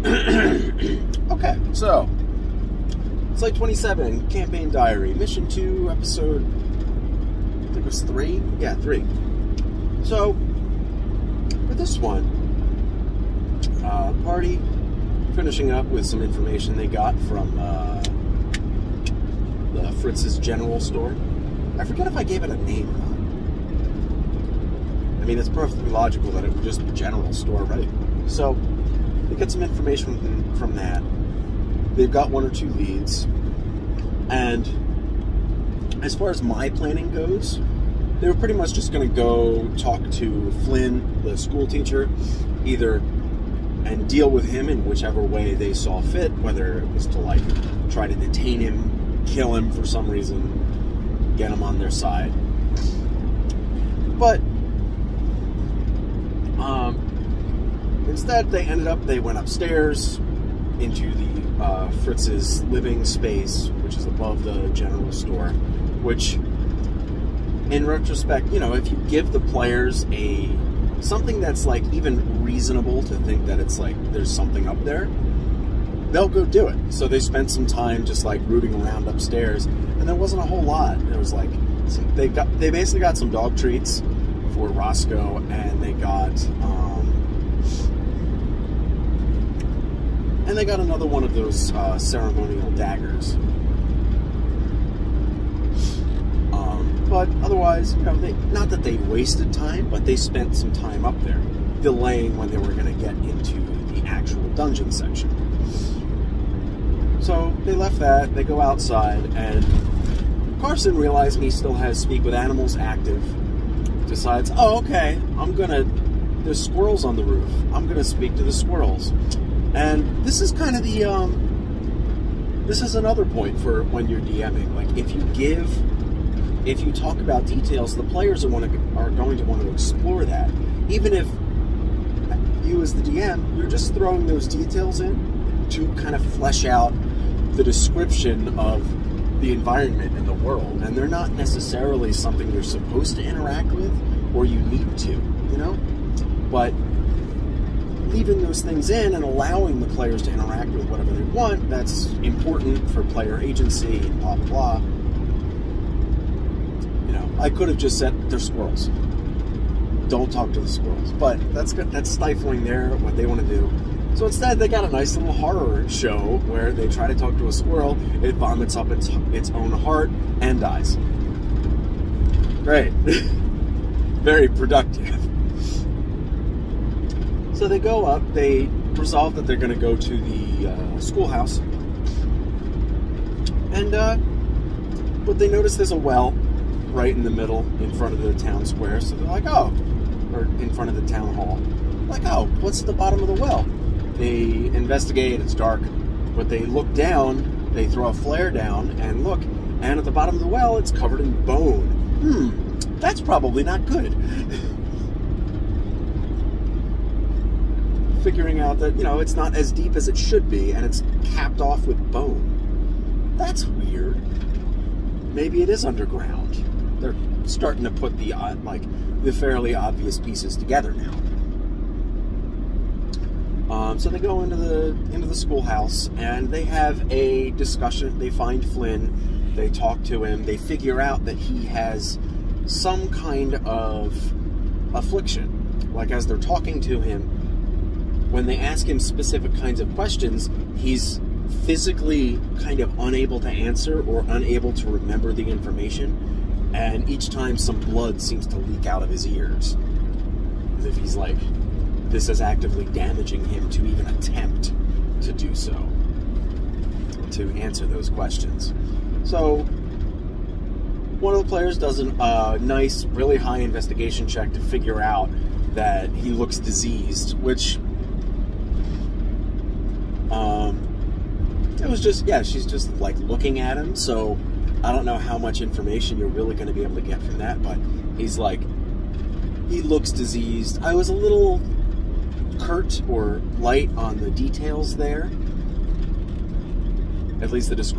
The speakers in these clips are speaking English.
Okay, so Site 27, Campaign Diary, Mission 2, Episode, I think it was 3? Yeah, 3. So, for this one, party finishing up with some information they got from the Fritz's General Store. I forget if I gave it a name or not. I mean, it's perfectly logical that it would just be General Store, right? So, they get some information from that. They've got 1 or 2 leads. And as far as my planning goes, they were pretty much just going to go talk to Flynn, the school teacher, either and deal with him in whichever way they saw fit, whether it was to, like, try to detain him, kill him for some reason, get him on their side. But instead, they went upstairs into the Fritz's living space, which is above the General Store, which, in retrospect, you know, if you give the players something that's, like, even reasonable to think that it's, like, there's something up there, they'll go do it. So they spent some time just, like, rooting around upstairs, and there wasn't a whole lot. There was, like, they basically got some dog treats for Roscoe, and they got another one of those ceremonial daggers. But otherwise, you know, not that they wasted time, but they spent some time up there, delaying when they were going to get into the actual dungeon section. So they left that, they go outside, and Carson, realizing he still has Speak with Animals active, decides, oh, okay, there's squirrels on the roof, I'm going to speak to the squirrels. And this is kind of this is another point for when you're DMing. Like, if you talk about details, the players are going to want to explore that. Even if you as the DM, you're just throwing those details in to kind of flesh out the description of the environment and the world. And they're not necessarily something you're supposed to interact with or you need to, you know? But leaving those things in and allowing the players to interact with whatever they want, that's important for player agency and blah, blah, blah. You know, I could have just said, they're squirrels. Don't talk to the squirrels. But that's stifling what they want to do. So instead, they got a nice little horror show where they try to talk to a squirrel, it vomits up its own heart, and dies. Great. Very productive. So they go up, they resolve that they're going to go to the schoolhouse. And, but they notice there's a well right in the middle, in front of the town square. So they're like, oh, or in front of the town hall. Like, oh, what's at the bottom of the well? They investigate, it's dark, but they look down, they throw a flare down, and look, and at the bottom of the well, it's covered in bone. That's probably not good. Figuring out that, you know, it's not as deep as it should be, and it's capped off with bone. That's weird. Maybe it is underground. They're starting to put the fairly obvious pieces together now. So they go into the schoolhouse, and they have a discussion. They find Flynn. They talk to him. They figure out that he has some kind of affliction. Like, as they're talking to him, when they ask him specific kinds of questions, he's physically kind of unable to answer or unable to remember the information. And each time some blood seems to leak out of his ears. As if he's like, this is actively damaging him to even attempt to do so. To answer those questions. So, one of the players does a nice, really high investigation check to figure out that he looks diseased, which it was just, yeah, she's just like looking at him, so I don't know how much information you're really going to be able to get from that, but he's like, he looks diseased. I was a little curt or light on the details there, at least as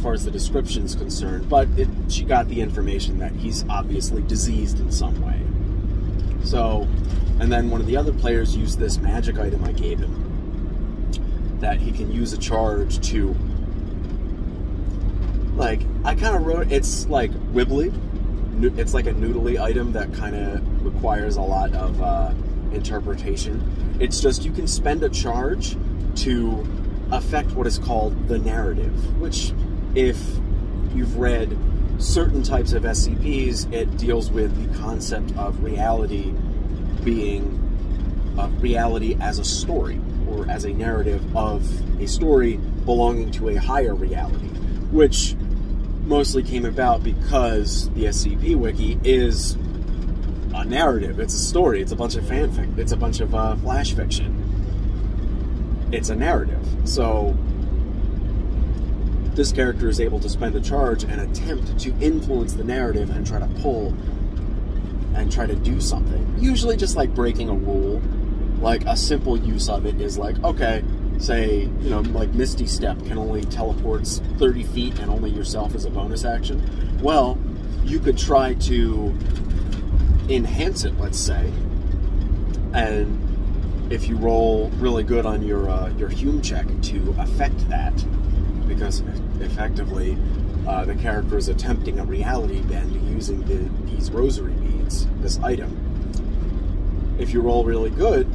far as the description is concerned, but she got the information that he's obviously diseased in some way. So, and then one of the other players used this magic item I gave him. that he can use a charge to, like, I kind of wrote, it's like wibbly. It's like a noodly item that kind of requires a lot of interpretation. It's just you can spend a charge to affect what is called the narrative, which, if you've read certain types of SCPs, it deals with the concept of reality being reality as a story, or as a narrative of a story belonging to a higher reality, which mostly came about because the SCP Wiki is a narrative. It's a story. It's a bunch of fanfic. It's a bunch of flash fiction. It's a narrative. So this character is able to spend a charge and attempt to influence the narrative and try to pull and try to do something. Usually just like breaking a rule. Like, a simple use of it is like, okay, say, you know, like Misty Step can only teleports 30 feet and only yourself as a bonus action. Well, you could try to enhance it, let's say, and if you roll really good on your Hume check to affect that, because effectively the character is attempting a reality bend using these rosary beads, this item. If you roll really good,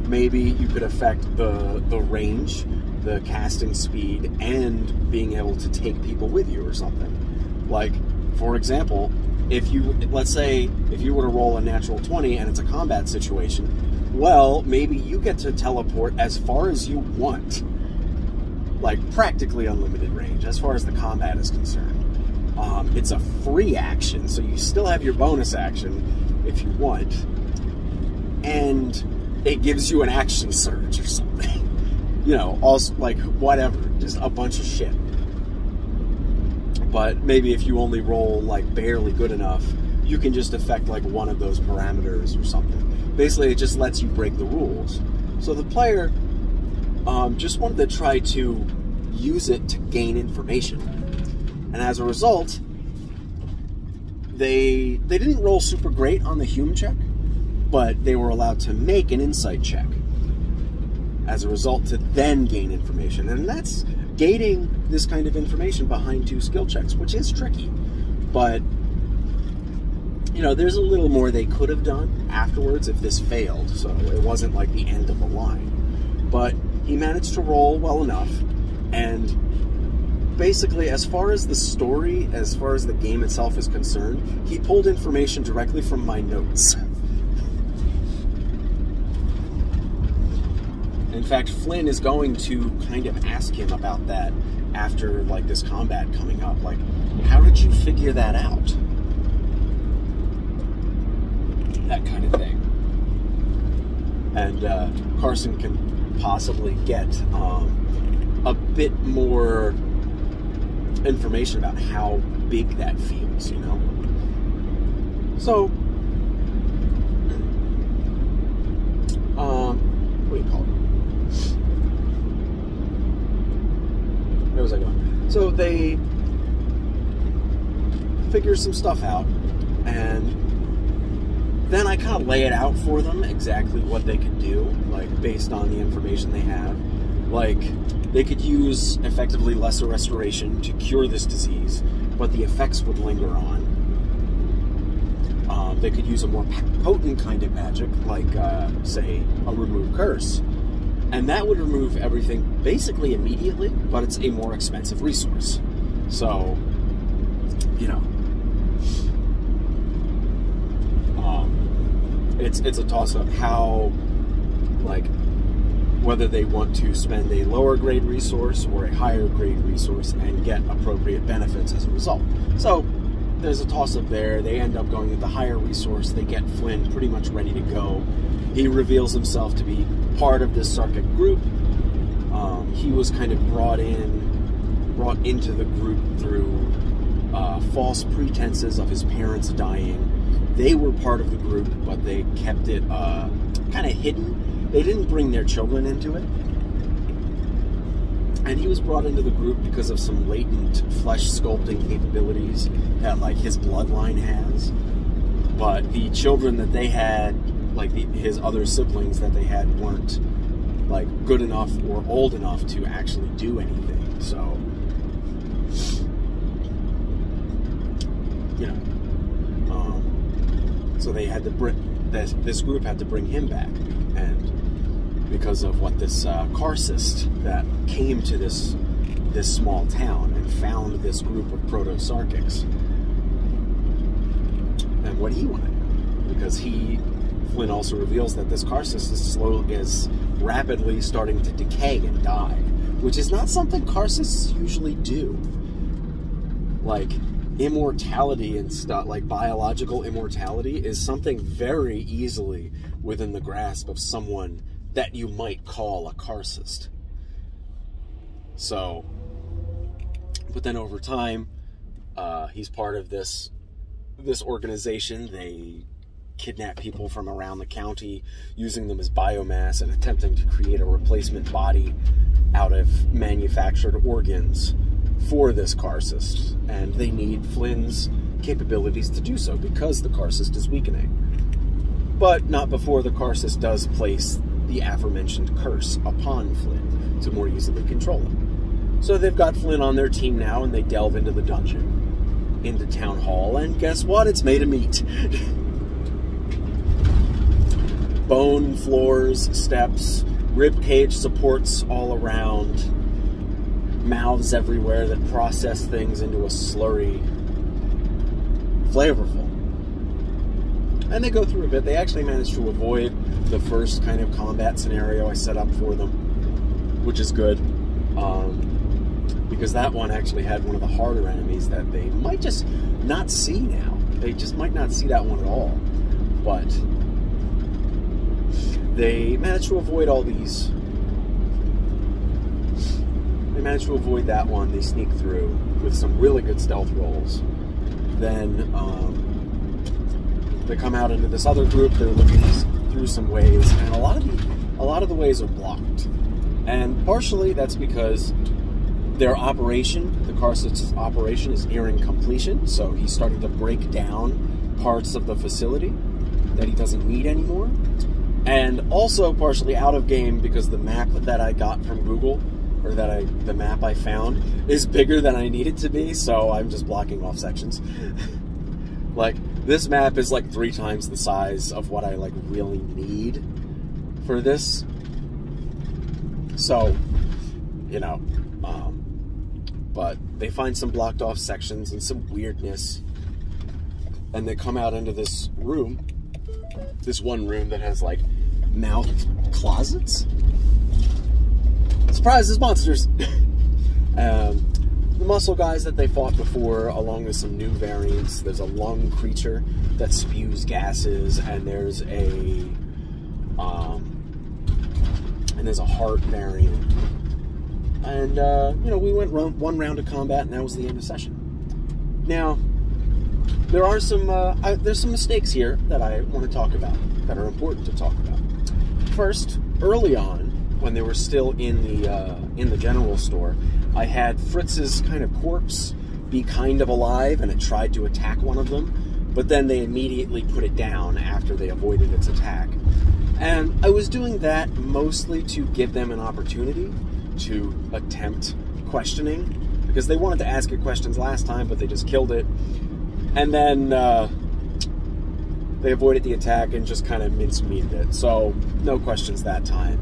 maybe you could affect the range, the casting speed, and being able to take people with you or something. Like, for example, let's say if you were to roll a natural 20 and it's a combat situation, well, maybe you get to teleport as far as you want. Like, practically unlimited range as far as the combat is concerned. It's a free action, so you still have your bonus action if you want. And it gives you an action surge or something. You know, also, like, whatever. Just a bunch of shit. But maybe if you only roll, like, barely good enough, you can just affect, like, one of those parameters or something. Basically, it just lets you break the rules. So the player just wanted to try to use it to gain information. And as a result, they didn't roll super great on the Hume check, but they were allowed to make an insight check as a result to then gain information. And that's gating this kind of information behind 2 skill checks, which is tricky. But, you know, there's a little more they could have done afterwards if this failed, so it wasn't like the end of the line. But he managed to roll well enough, and basically, as far as the story, as far as the game itself is concerned, he pulled information directly from my notes. In fact, Flynn is going to kind of ask him about that after, like, this combat coming up. Like, how did you figure that out? That kind of thing. And Carson can possibly get a bit more information about how big that feels, you know? So, what do you call it? Where was I going? So they figure some stuff out, and then I kind of lay it out for them exactly what they could do, like, based on the information they have. Like, they could use effectively lesser restoration to cure this disease, but the effects would linger on. They could use a more potent kind of magic, like, say, a remove curse. And that would remove everything basically immediately, but it's a more expensive resource. So, you know, it's a toss-up how, like, whether they want to spend a lower grade resource or a higher grade resource and get appropriate benefits as a result. So there's a toss-up there. They end up going with the higher resource. They get Flynn pretty much ready to go. He reveals himself to be part of this Sarkic group. He was kind of brought into the group through false pretenses of his parents dying. They were part of the group, but they kept it kind of hidden. They didn't bring their children into it. And he was brought into the group because of some latent flesh sculpting capabilities that, like, his bloodline has. But the children that they had, like his other siblings that they had, weren't like good enough or old enough to actually do anything. So, you know, so they had to this group had to bring him back, and because of what this Karcist that came to this small town and found this group of proto-Sarkics and what he wanted, because Flynn also reveals that this Karcist is rapidly starting to decay and die, which is not something Karcists usually do. Like, immortality and stuff, like biological immortality, is something very easily within the grasp of someone that you might call a Karcist. So, but then over time, he's part of this organization. They kidnap people from around the county, using them as biomass and attempting to create a replacement body out of manufactured organs for this Karcist. And they need Flynn's capabilities to do so, because the Karcist is weakening. But not before the Karcist does place the aforementioned curse upon Flynn to more easily control him. So they've got Flynn on their team now, and they delve into the dungeon, into Town Hall, and guess what? It's made of meat. Bone floors, steps, ribcage supports all around, mouths everywhere that process things into a slurry. Flavorful. And they go through a bit. They actually managed to avoid the first kind of combat scenario I set up for them, which is good. Because that one actually had one of the harder enemies that they might just not see now. They just might not see that one at all. But they managed to avoid all these. They managed to avoid that one. They sneak through with some really good stealth rolls. Then they come out into this other group. They're looking through some ways, and a lot of the ways are blocked. And partially that's because their operation, the Karcist's operation, is nearing completion. So he's starting to break down parts of the facility that he doesn't need anymore. And also partially out of game because the map that I got from Google, or the map I found, is bigger than I need it to be, so I'm just blocking off sections. Like, this map is like 3 times the size of what I like really need for this. So, you know, but they find some blocked off sections and some weirdness, and they come out into this room, this one room that has like mouthed closets. Surprise, there's monsters. The muscle guys that they fought before, along with some new variants. There's a lung creature that spews gases, and there's a heart variant. And you know, we went one round of combat, and that was the end of session. Now, there are some there's some mistakes here that I want to talk about, that are important to talk about. First, early on, when they were still in the general store, I had Fritz's kind of corpse be kind of alive, and it tried to attack one of them, but then they immediately put it down after they avoided its attack. And I was doing that mostly to give them an opportunity to attempt questioning, because they wanted to ask it questions last time, but they just killed it. And then they avoided the attack and just kind of mincemeated it, so no questions that time.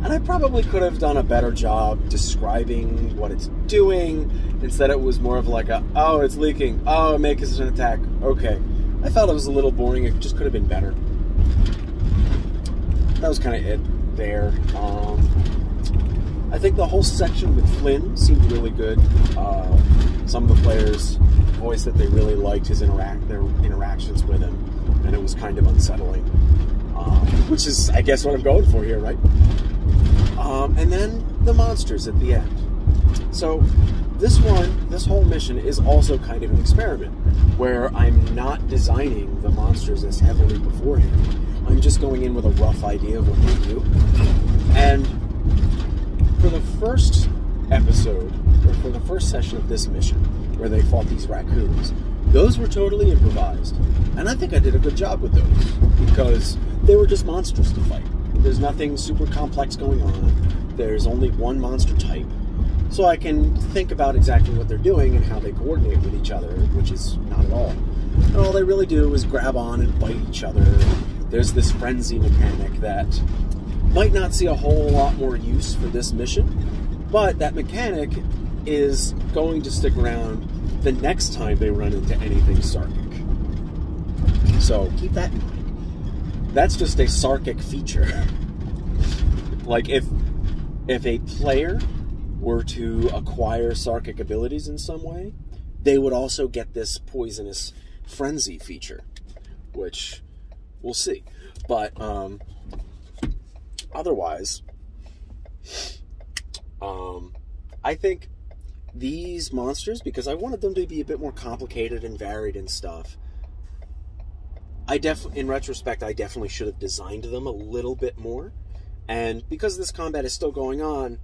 And I probably could have done a better job describing what it's doing. Instead, it was more of like oh, it's leaking. Oh, it makes an attack. Okay. I felt it was a little boring. It just could have been better. That was kind of it there. I think the whole section with Flynn seemed really good. Some of the players voiced that they really liked their interactions with him, and it was kind of unsettling. Which is, I guess, what I'm going for here, right? And then the monsters at the end. So this whole mission is also kind of an experiment, where I'm not designing the monsters as heavily beforehand. I'm just going in with a rough idea of what they do. And for the first episode, or for the first session of this mission, where they fought these raccoons, those were totally improvised. And I think I did a good job with those, because they were just monsters to fight. There's nothing super complex going on. There's only one monster type. So I can think about exactly what they're doing and how they coordinate with each other, which is not at all. And all they really do is grab on and bite each other. There's this frenzy mechanic that might not see a whole lot more use for this mission, but that mechanic is going to stick around the next time they run into anything Sarkic. So keep that in mind. That's just a Sarkic feature. Like if a player were to acquire Sarkic abilities in some way, they would also get this poisonous frenzy feature, which we'll see. But otherwise, I think these monsters, because I wanted them to be a bit more complicated and varied and stuff, in retrospect, I definitely should have designed them a little bit more. And because this combat is still going on,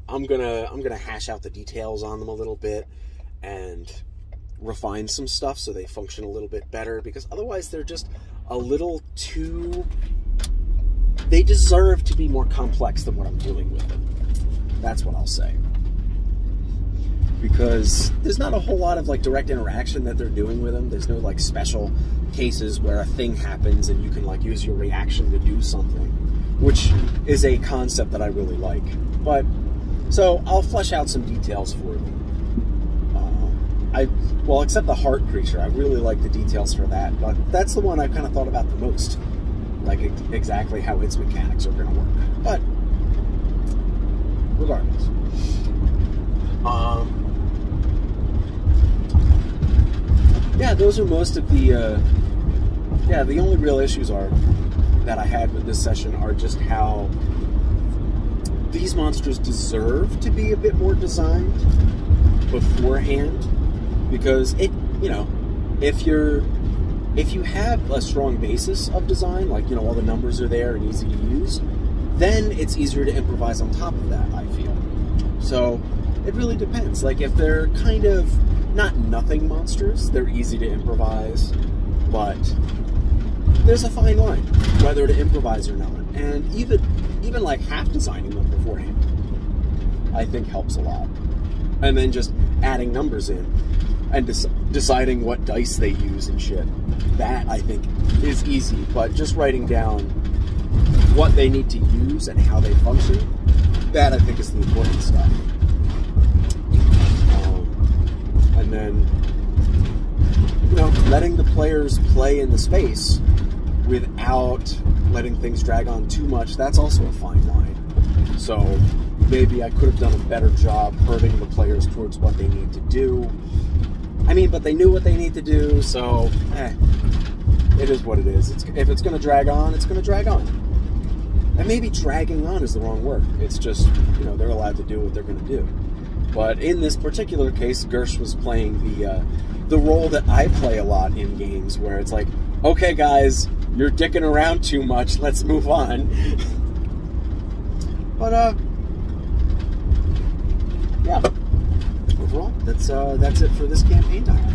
I'm gonna hash out the details on them a little bit and refine some stuff so they function a little bit better, because otherwise they're just a little too... They deserve to be more complex than what I'm doing with them. That's what I'll say. Because there's not a whole lot of like direct interaction that they're doing with them. There's no like special cases where a thing happens and you can like use your reaction to do something, which is a concept that I really like. But so I'll flesh out some details for you. Well, except the heart creature, I really like the details for that, but that's the one I kind of thought about the most, like exactly how its mechanics are going to work. But regardless, yeah, those are most of the the only real issues that I had with this session are just how these monsters deserve to be a bit more designed beforehand, because if you have a strong basis of design, like all the numbers are there and easy to use, then it's easier to improvise on top of that, I feel. So it really depends. Like if they're kind of not nothing monsters, they're easy to improvise, but there's a fine line whether to improvise or not. And even like half designing them beforehand, I think helps a lot. And then just adding numbers in and deciding what dice they use and shit, that I think is easy. But just writing down what they need to use and how they function, that I think is the important stuff. And then, letting the players play in the space without letting things drag on too much, that's also a fine line. So maybe I could have done a better job herding the players towards what they need to do. But they knew what they need to do, so it is what it is. If it's going to drag on, it's going to drag on. And maybe dragging on is the wrong word. It's just, they're allowed to do what they're going to do. But in this particular case, Gersh was playing the role that I play a lot in games, where it's like, okay guys, you're dicking around too much, let's move on. But yeah, overall, that's it for this campaign diary.